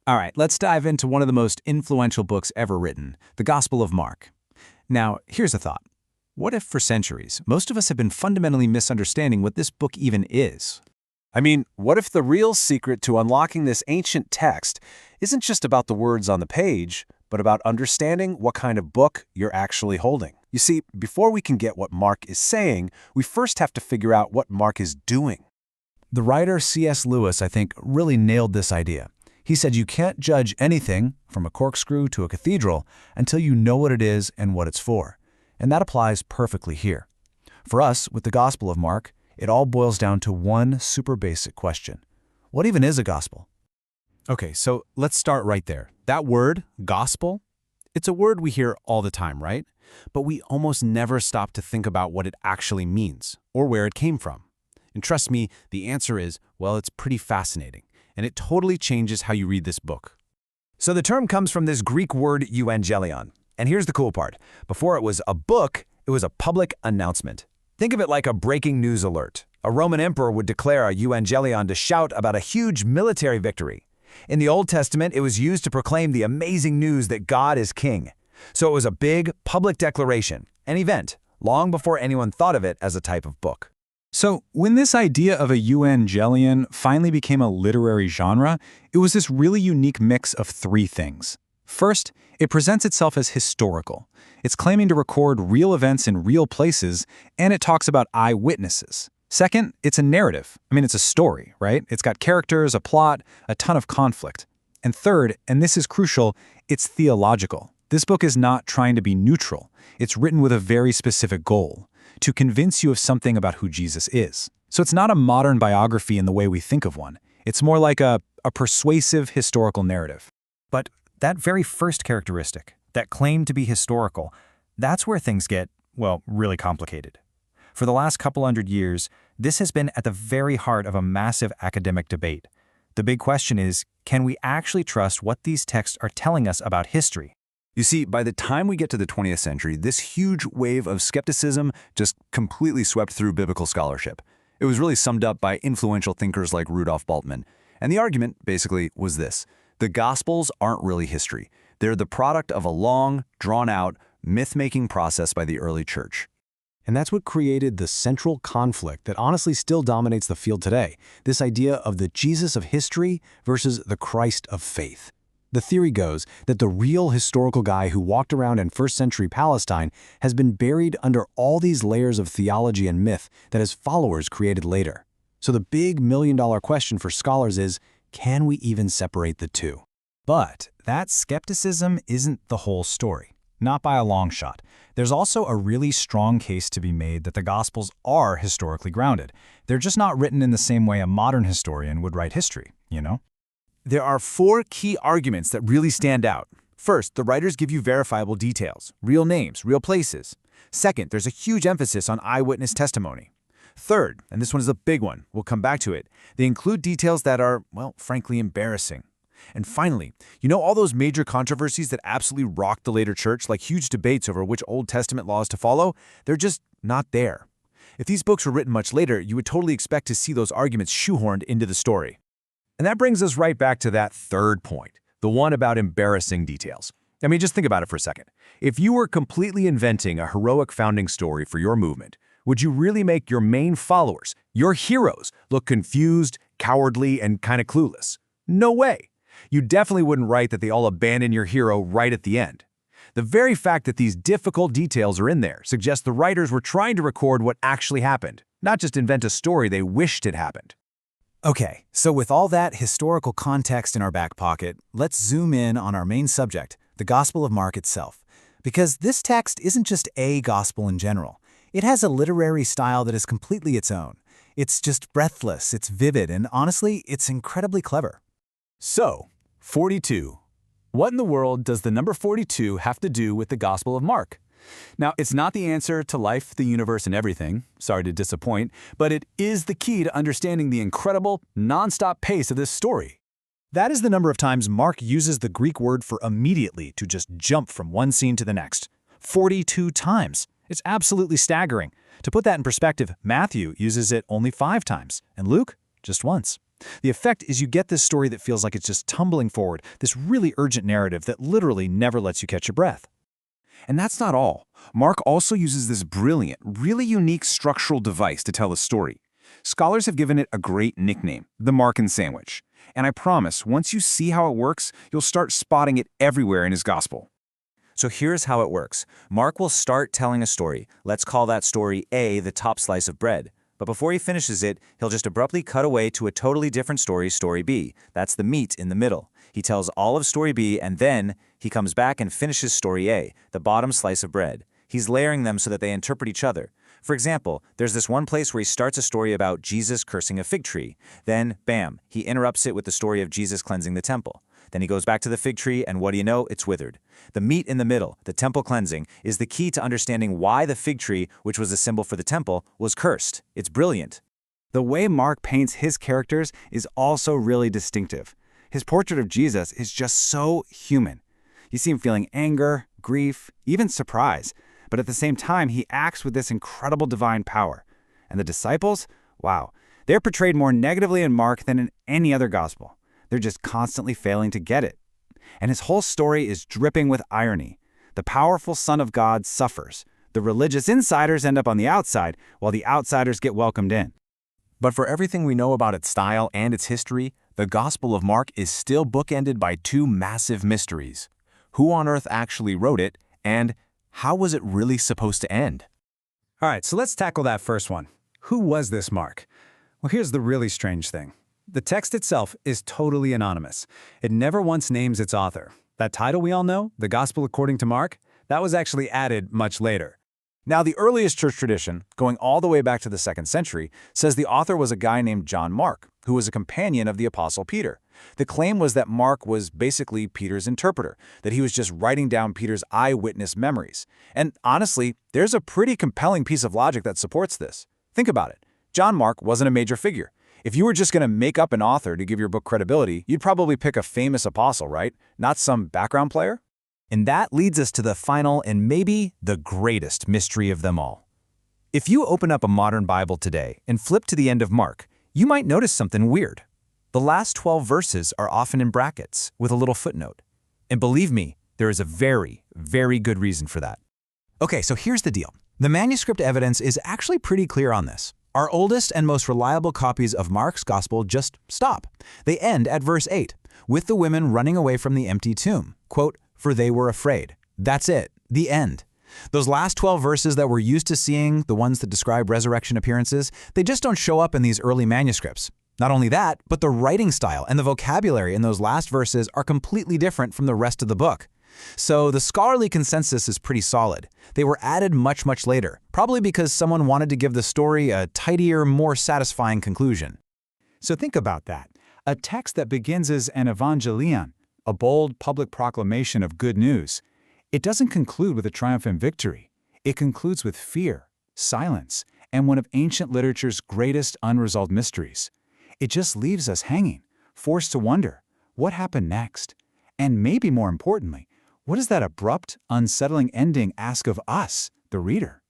All right, let's dive into one of the most influential books ever written, the Gospel of Mark. Now, here's a thought. What if for centuries, most of us have been fundamentally misunderstanding what this book even is? I mean, what if the real secret to unlocking this ancient text isn't just about the words on the page, but about understanding what kind of book you're actually holding? You see, before we can get what Mark is saying, we first have to figure out what Mark is doing. The writer C.S. Lewis, I think, really nailed this idea. He said you can't judge anything, from a corkscrew to a cathedral, until you know what it is and what it's for. And that applies perfectly here. For us, with the Gospel of Mark, it all boils down to one super basic question. What even is a gospel? Okay, so let's start right there. That word, gospel, it's a word we hear all the time, right? But we almost never stop to think about what it actually means or where it came from. And trust me, the answer is, well, it's pretty fascinating, and it totally changes how you read this book. So the term comes from this Greek word euangelion. And here's the cool part. Before it was a book, it was a public announcement. Think of it like a breaking news alert. A Roman emperor would declare a euangelion to shout about a huge military victory. In the Old Testament, it was used to proclaim the amazing news that God is king. So it was a big, public declaration, an event, long before anyone thought of it as a type of book. So, when this idea of a euangelion finally became a literary genre, it was this really unique mix of three things. First, it presents itself as historical. It's claiming to record real events in real places, and it talks about eyewitnesses. Second, it's a narrative. It's a story, right? It's got characters, a plot, a ton of conflict. And third, and this is crucial, it's theological. This book is not trying to be neutral. It's written with a very specific goal: to convince you of something about who Jesus is. So it's not a modern biography in the way we think of one. It's more like a persuasive historical narrative. But that very first characteristic, that claim to be historical, that's where things get, well, really complicated. For the last couple hundred years, this has been at the very heart of a massive academic debate. The big question is, can we actually trust what these texts are telling us about history? You see, by the time we get to the 20th century, this huge wave of skepticism just completely swept through biblical scholarship. It was really summed up by influential thinkers like Rudolf Bultmann. And the argument, basically, was this: the Gospels aren't really history. They're the product of a long, drawn-out, myth-making process by the early church. And that's what created the central conflict that honestly still dominates the field today, this idea of the Jesus of history versus the Christ of faith. The theory goes that the real historical guy who walked around in first-century Palestine has been buried under all these layers of theology and myth that his followers created later. So the big million-dollar question for scholars is, can we even separate the two? But that skepticism isn't the whole story, not by a long shot. There's also a really strong case to be made that the Gospels are historically grounded. They're just not written in the same way a modern historian would write history, you know? There are four key arguments that really stand out. First, the writers give you verifiable details, real names, real places. Second, there's a huge emphasis on eyewitness testimony. Third, and this one is a big one, we'll come back to it, they include details that are, well, frankly embarrassing. And finally, you know all those major controversies that absolutely rocked the later church, like huge debates over which Old Testament laws to follow? They're just not there. If these books were written much later, you would totally expect to see those arguments shoehorned into the story. And that brings us right back to that third point, the one about embarrassing details. Just think about it for a second. If you were completely inventing a heroic founding story for your movement, would you really make your main followers, your heroes, look confused, cowardly, and kind of clueless? No way. You definitely wouldn't write that they all abandon your hero right at the end. The very fact that these difficult details are in there suggests the writers were trying to record what actually happened, not just invent a story they wished had happened. Okay, so with all that historical context in our back pocket, let's zoom in on our main subject, the Gospel of Mark itself. Because this text isn't just a gospel in general. It has a literary style that is completely its own. It's just breathless, it's vivid, and honestly, it's incredibly clever. So, 42. What in the world does the number 42 have to do with the Gospel of Mark? Now, it's not the answer to life, the universe, and everything. Sorry to disappoint, but it is the key to understanding the incredible, nonstop pace of this story. That is the number of times Mark uses the Greek word for immediately to just jump from one scene to the next. 42 times. It's absolutely staggering. To put that in perspective, Matthew uses it only 5 times, and Luke just once. The effect is you get this story that feels like it's just tumbling forward, this really urgent narrative that literally never lets you catch your breath. And that's not all. Mark also uses this brilliant, really unique structural device to tell the story. Scholars have given it a great nickname, the Markan sandwich. And I promise, once you see how it works, you'll start spotting it everywhere in his gospel. So here's how it works. Mark will start telling a story. Let's call that story A, the top slice of bread. But before he finishes it, he'll just abruptly cut away to a totally different story, story B. That's the meat in the middle. He tells all of story B, and then he comes back and finishes story A, the bottom slice of bread. He's layering them so that they interpret each other. For example, there's this one place where he starts a story about Jesus cursing a fig tree. Then, bam, he interrupts it with the story of Jesus cleansing the temple. Then he goes back to the fig tree, and what do you know? It's withered. The meat in the middle, the temple cleansing, is the key to understanding why the fig tree, which was a symbol for the temple, was cursed. It's brilliant. The way Mark paints his characters is also really distinctive. His portrait of Jesus is just so human. You see him feeling anger, grief, even surprise, but at the same time, he acts with this incredible divine power. And the disciples? Wow, they're portrayed more negatively in Mark than in any other gospel. They're just constantly failing to get it. And his whole story is dripping with irony. The powerful Son of God suffers. The religious insiders end up on the outside, while the outsiders get welcomed in. But for everything we know about its style and its history, the Gospel of Mark is still bookended by two massive mysteries. Who on earth actually wrote it, and how was it really supposed to end? All right, so let's tackle that first one. Who was this Mark? Well, here's the really strange thing. The text itself is totally anonymous. It never once names its author. That title we all know, the Gospel according to Mark, that was actually added much later. Now, the earliest church tradition, going all the way back to the 2nd century, says the author was a guy named John Mark, who was a companion of the Apostle Peter. The claim was that Mark was basically Peter's interpreter, that he was just writing down Peter's eyewitness memories. And honestly, there's a pretty compelling piece of logic that supports this. Think about it. John Mark wasn't a major figure. If you were just going to make up an author to give your book credibility, you'd probably pick a famous apostle, right? Not some background player? And that leads us to the final and maybe the greatest mystery of them all. If you open up a modern Bible today and flip to the end of Mark, you might notice something weird. The last 12 verses are often in brackets with a little footnote. And believe me, there is a very, very good reason for that. Okay, so here's the deal. The manuscript evidence is actually pretty clear on this. Our oldest and most reliable copies of Mark's Gospel just stop. They end at verse 8, with the women running away from the empty tomb. Quote, "For they were afraid." That's it. The end. Those last 12 verses that we're used to seeing, the ones that describe resurrection appearances, they just don't show up in these early manuscripts. Not only that, but the writing style and the vocabulary in those last verses are completely different from the rest of the book. So the scholarly consensus is pretty solid. They were added much, much later, probably because someone wanted to give the story a tidier, more satisfying conclusion. So think about that. A text that begins as an evangelion, a bold public proclamation of good news. It doesn't conclude with a triumphant victory. It concludes with fear, silence, and one of ancient literature's greatest unresolved mysteries. It just leaves us hanging, forced to wonder, what happened next? And maybe more importantly, what does that abrupt, unsettling ending ask of us, the reader?